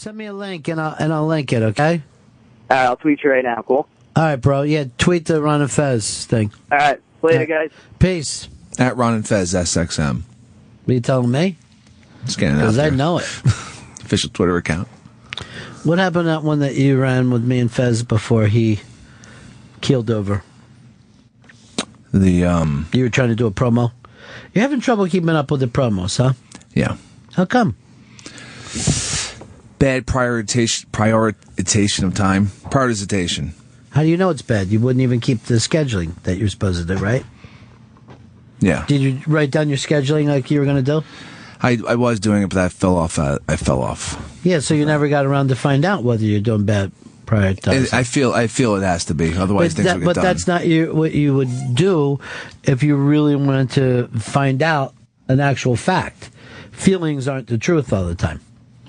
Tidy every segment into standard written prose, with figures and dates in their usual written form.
Send me a link and I'll link it, okay? All right, I'll tweet you right now. Cool? All right, bro. Yeah, tweet the Ron and Fez thing. All right. Later, guys. Peace. At Ron and Fez, SXM. What are you telling me? Just getting out Because I there. know it. Official Twitter account. What happened to that one that you ran with me and Fez before he keeled over? You were trying to do a promo? You're having trouble keeping up with the promos, huh? Yeah. How come? Bad prioritization of time. Prioritization. How do you know it's bad? You wouldn't even keep the scheduling that you're supposed to do, right? Yeah. Did you write down your scheduling like you were going to do? I was doing it, but I fell off. I fell off. Yeah, so you never got around to find out whether you're doing bad prioritizing. I feel it has to be. Otherwise, things will get done. But that's not what you would do if you really wanted to find out an actual fact. Feelings aren't the truth all the time.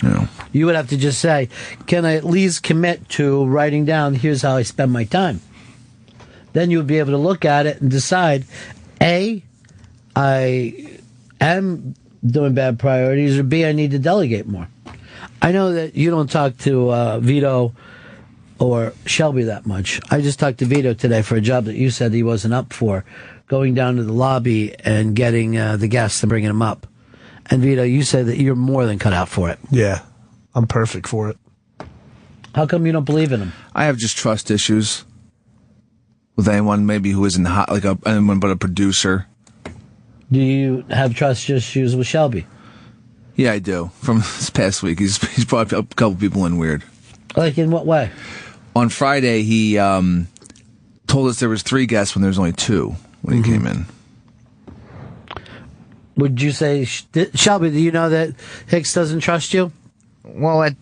No. You would have to just say, can I at least commit to writing down, here's how I spend my time? Then you would be able to look at it and decide, A, I am doing bad priorities, or B, I need to delegate more. I know that you don't talk to Vito or Shelby that much. I just talked to Vito today for a job that you said he wasn't up for, going down to the lobby and getting the guests and bringing them up. And Vito, you said that you're more than cut out for it. Yeah, I'm perfect for it. How come you don't believe in him? I have just trust issues with anyone maybe who isn't hot, like anyone but a producer. Do you have trust issues with Shelby? Yeah, I do. From this past week, he's brought a couple people in weird. Like in what way? On Friday, he told us there was 3 guests when there was only 2 when he came in. Would you say, Shelby, do you know that Hicks doesn't trust you? Well, at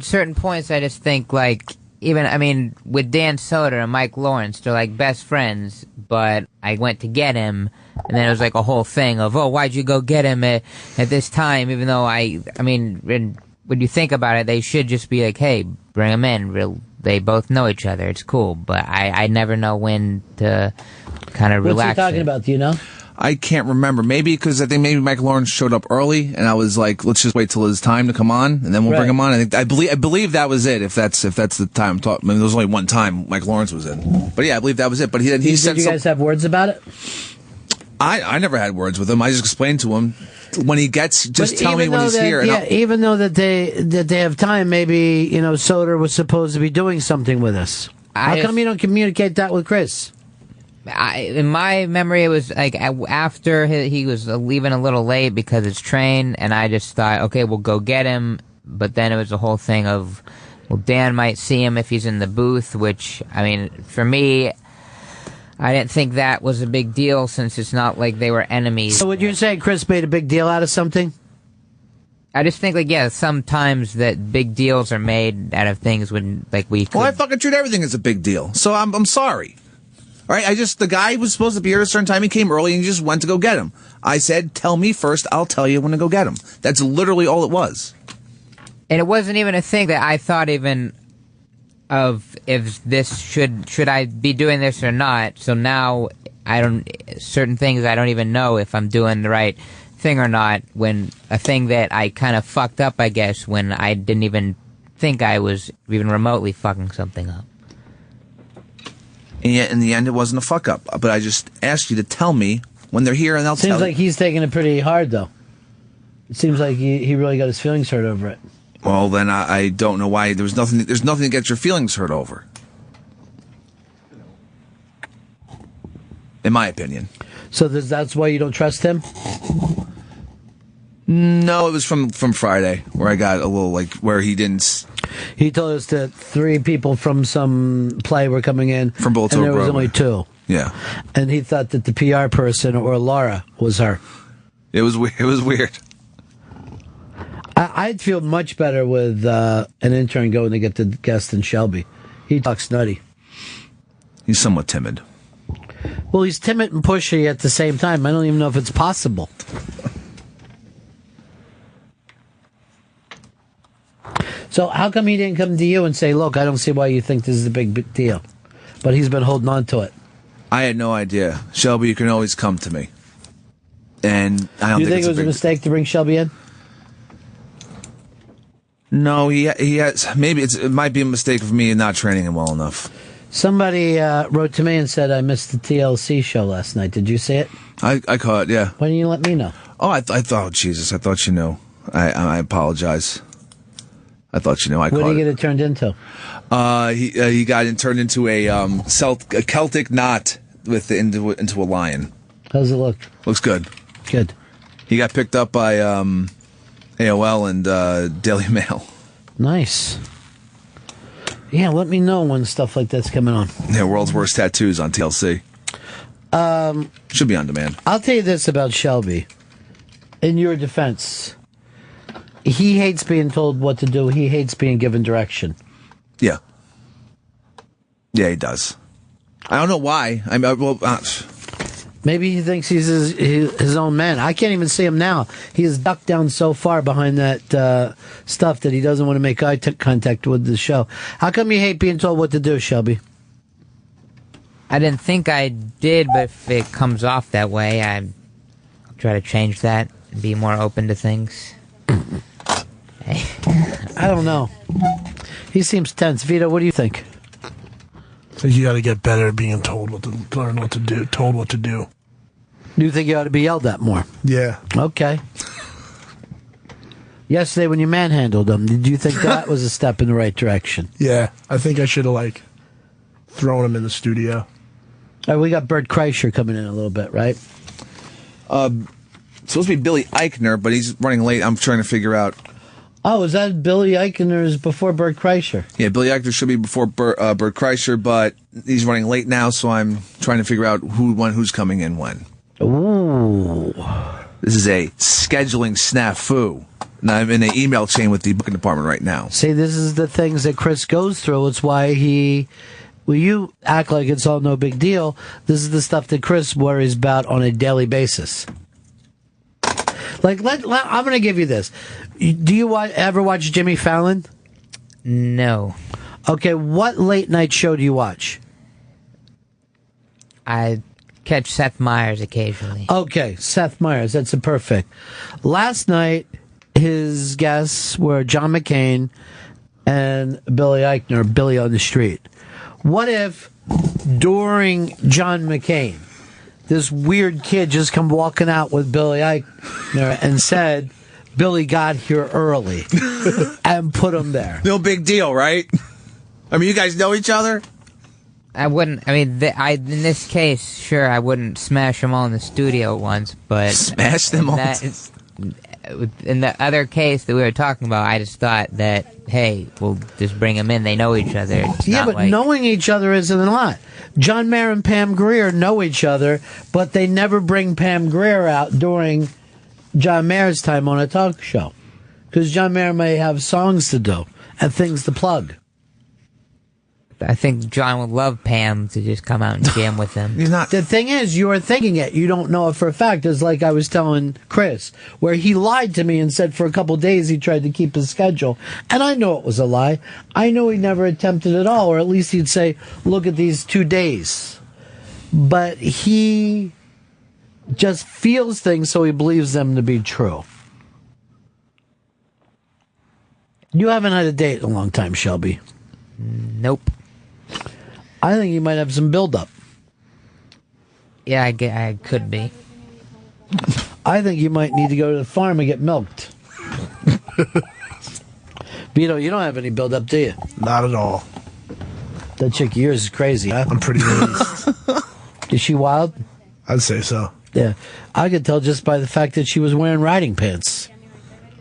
certain points, I just think, like, with Dan Soder and Mike Lawrence, they're like best friends, but I went to get him, and then it was like a whole thing of, oh, why'd you go get him at this time, even though when you think about it, they should just be like, hey, bring him in. They both know each other. It's cool, but I never know when to kind of relax. What's he talking about? Do you know? I can't remember. Maybe because I think maybe Mike Lawrence showed up early, and I was like, let's just wait till his time to come on, and then we'll bring him on. I believe that was it. If that's the time I'm talking, there was only one time Mike Lawrence was in, but yeah, I believe that was it. But he said, did you guys have words about it? I never had words with him. I just explained to him when he gets, just tell me when he's here. Yeah, even though that they have time, maybe Soder was supposed to be doing something with us. How come you don't communicate that with Chris? In my memory, it was like after he was leaving a little late because it's train, and I just thought, okay, we'll go get him. But then it was a whole thing of, well, Dan might see him if he's in the booth, which, for me, I didn't think that was a big deal since it's not like they were enemies. So would you say Chris made a big deal out of something? I just think, sometimes that big deals are made out of things when, we could... Well, I fucking treat everything as a big deal, so I'm sorry. All right, the guy was supposed to be here at a certain time. He came early and you just went to go get him. I said, tell me first, I'll tell you when to go get him. That's literally all it was. And it wasn't even a thing that I thought even of if this should I be doing this or not. So now certain things I don't even know if I'm doing the right thing or not, when a thing that I kind of fucked up, I guess, when I didn't even think I was even remotely fucking something up. And yet, in the end, it wasn't a fuck up. But I just asked you to tell me when they're here, and I'll tell you. Seems like he's taking it pretty hard, though. It seems like he really got his feelings hurt over it. Well, then I don't know why. There's nothing to get your feelings hurt over. In my opinion. So that's why you don't trust him? No, it was from Friday, where I got a little, where he didn't... He told us that 3 people from some play were coming in. From Bolton, and there was only 2. Yeah. And he thought that the PR person, or Laura, was her. It was weird. I'd feel much better with an intern going to get the guest than Shelby. He talks nutty. He's somewhat timid. Well, he's timid and pushy at the same time. I don't even know if it's possible. So how come he didn't come to you and say, look, I don't see why you think this is a big deal. But he's been holding on to it. I had no idea. Shelby, you can always come to me. And I don't think it was a mistake to bring Shelby in? No, he has. Maybe it might be a mistake of me not training him well enough. Somebody wrote to me and said I missed the TLC show last night. Did you see it? I caught it, yeah. Why didn't you let me know? Oh, I thought, Jesus, I thought you knew. I apologize. I thought you knew. What did he get it turned into? He got it turned into a Celtic knot into a lion. How's it look? Looks good. Good. He got picked up by AOL and Daily Mail. Nice. Yeah, let me know when stuff like that's coming on. Yeah, World's Worst Tattoos on TLC. Should be on demand. I'll tell you this about Shelby. In your defense, he hates being told what to do. He hates being given direction. Yeah. Yeah, he does. I don't know why. Maybe he thinks he's his own man. I can't even see him now. He is ducked down so far behind that stuff that he doesn't want to make eye contact with the show. How come you hate being told what to do, Shelby? I didn't think I did, but if it comes off that way, I'll try to change that and be more open to things. I don't know. He seems tense. Vito, what do you think? I think you got to get better at being told learn what to do, told what to do. You think you ought to be yelled at more? Yeah. Okay. Yesterday when you manhandled him, did you think that was a step in the right direction? Yeah. I think I should have, thrown him in the studio. All right, we got Bert Kreischer coming in a little bit, right? It's supposed to be Billy Eichner, but he's running late. I'm trying to figure out. Oh, is that Billy Eichner's before Bert Kreischer? Yeah, Billy Eichner should be before Bert Kreischer, but he's running late now, so I'm trying to figure out who's coming in when. Ooh. This is a scheduling snafu. And I'm in an email chain with the booking department right now. See, this is the things that Chris goes through. It's why you act like it's all no big deal. This is the stuff that Chris worries about on a daily basis. I'm going to give you this. Do you ever watch Jimmy Fallon? No. Okay, what late night show do you watch? I catch Seth Meyers occasionally. Okay, Seth Meyers. That's perfect. Last night, his guests were John McCain and Billy Eichner, Billy on the Street. What if during John McCain, this weird kid just come walking out with Billy Eichner and said, Billy got here early and put him there? No big deal, right? I mean, you guys know each other? I wouldn't, in this case, sure, I wouldn't smash them all in the studio at once, but... Smash them all? In the other case that we were talking about, I just thought that, hey, we'll just bring them in. They know each other. It's knowing each other isn't a lot. John Mayer and Pam Grier know each other, but they never bring Pam Grier out during John Mayer's time on a talk show. Because John Mayer may have songs to do and things to plug. I think John would love Pam to just come out and jam with him. The thing is, you are thinking it. You don't know it for a fact. It's like I was telling Chris, where he lied to me and said for a couple of days he tried to keep his schedule. And I know it was a lie. I know he never attempted at all, or at least he'd say, look at these 2 days. But he just feels things so he believes them to be true. You haven't had a date in a long time, Shelby. Nope. I think you might have some build-up. Yeah, I could be. I think you might need to go to the farm and get milked. Vito, you don't have any build-up, do you? Not at all. That chick of yours is crazy, huh? I'm pretty released. Is she wild? I'd say so. Yeah. I could tell just by the fact that she was wearing riding pants.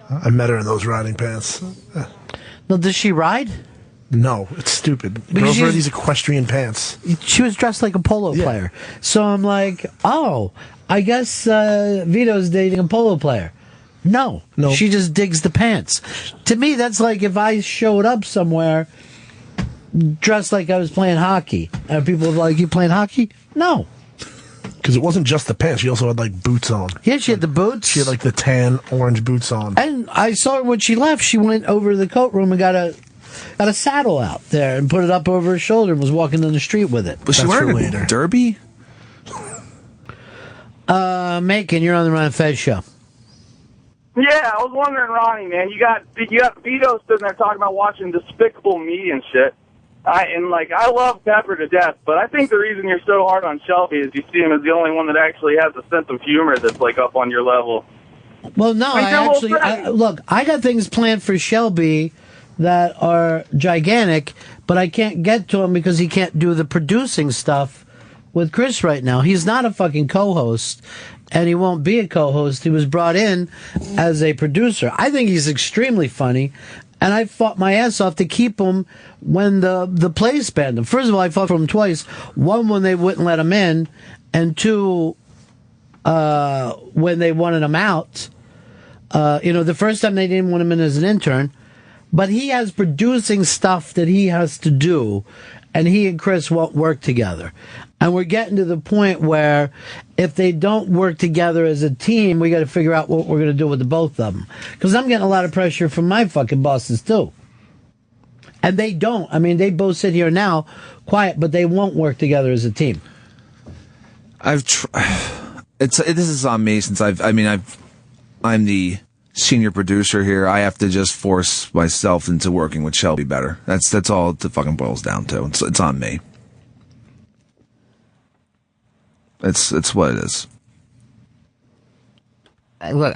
I met her in those riding pants. No, does she ride? No, it's stupid. Girls wear these equestrian pants. She was dressed like a polo player. So I'm like, oh, I guess Vito's dating a polo player. No. She just digs the pants. To me, that's like if I showed up somewhere dressed like I was playing hockey. And people were like, you playing hockey? No. Because it wasn't just the pants. She also had, boots on. Yeah, she had the boots. She had, the tan, orange boots on. And I saw her when she left. She went over to the coat room and got a saddle out there and put it up over her shoulder and was walking down the street with it. Was she wearing a derby? Macon, you're on the Ron Fez show. Yeah, I was wondering, Ronnie, man, you got Vito sitting there talking about watching Despicable Me and shit. I love Pepper to death, but I think the reason you're so hard on Shelby is you see him as the only one that actually has a sense of humor that's like up on your level. Well, no, look, I got things planned for Shelby that are gigantic, but I can't get to him because he can't do the producing stuff with Chris right now. He's not a fucking co-host, and he won't be a co-host. He was brought in as a producer. I think he's extremely funny, and I fought my ass off to keep him when the plays banned him. First of all, I fought for him twice. One, when they wouldn't let him in, and two, when they wanted him out. The first time they didn't want him in as an intern, but he has producing stuff that he has to do, and he and Chris won't work together. And we're getting to the point where if they don't work together as a team, we got to figure out what we're going to do with the both of them. Because I'm getting a lot of pressure from my fucking bosses too. And they don't. I mean, they both sit here now, quiet, but they won't work together as a team. This is on me since I'm the senior producer here. I have to just force myself into working with Shelby better. That's all it fucking boils down to. It's on me. It's what it is. Look,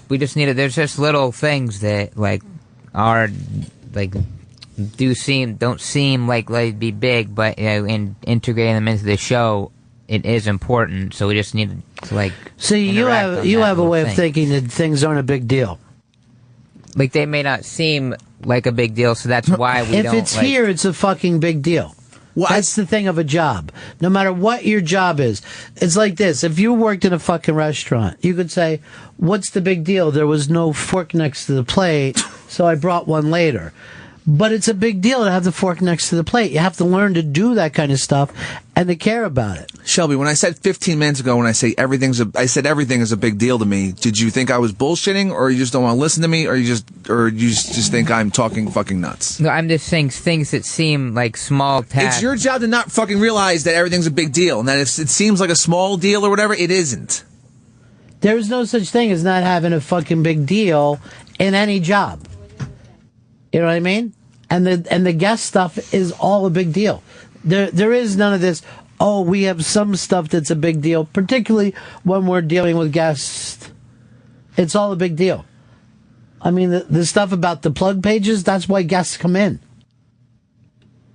we just need there's just little things that don't seem like they'd be big, but in integrating them into the show, it is important. So we just need to see. You have a way of thinking that things aren't a big deal. Like they may not seem like a big deal, so that's why we don't. If it's here, it's a fucking big deal. Well, that's the thing of a job. No matter what your job is, it's like this. If you worked in a fucking restaurant, you could say, "What's the big deal? There was no fork next to the plate, so I brought one later." But it's a big deal to have the fork next to the plate. You have to learn to do that kind of stuff and to care about it. Shelby, when I said 15 minutes ago, when I said everything is a big deal to me, did you think I was bullshitting, or you just don't want to listen to me, or you just think I'm talking fucking nuts? No, I'm just saying things that seem like small tasks. It's your job to not fucking realize that everything's a big deal, and that if it seems like a small deal or whatever, it isn't. There's no such thing as not having a fucking big deal in any job. You know what I mean? And the guest stuff is all a big deal. There is none of this, oh, we have some stuff that's a big deal, particularly when we're dealing with guests. It's all a big deal. I mean, the stuff about the plug pages, that's why guests come in.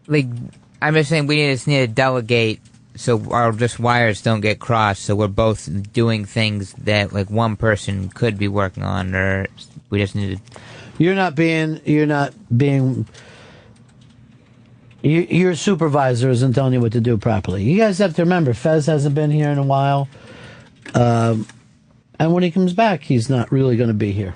I'm just saying we just need to delegate so our just wires don't get crossed, so we're both doing things that one person could be working on, or we just need to... Your supervisor isn't telling you what to do properly. You guys have to remember, Fez hasn't been here in a while. And when he comes back, he's not really going to be here.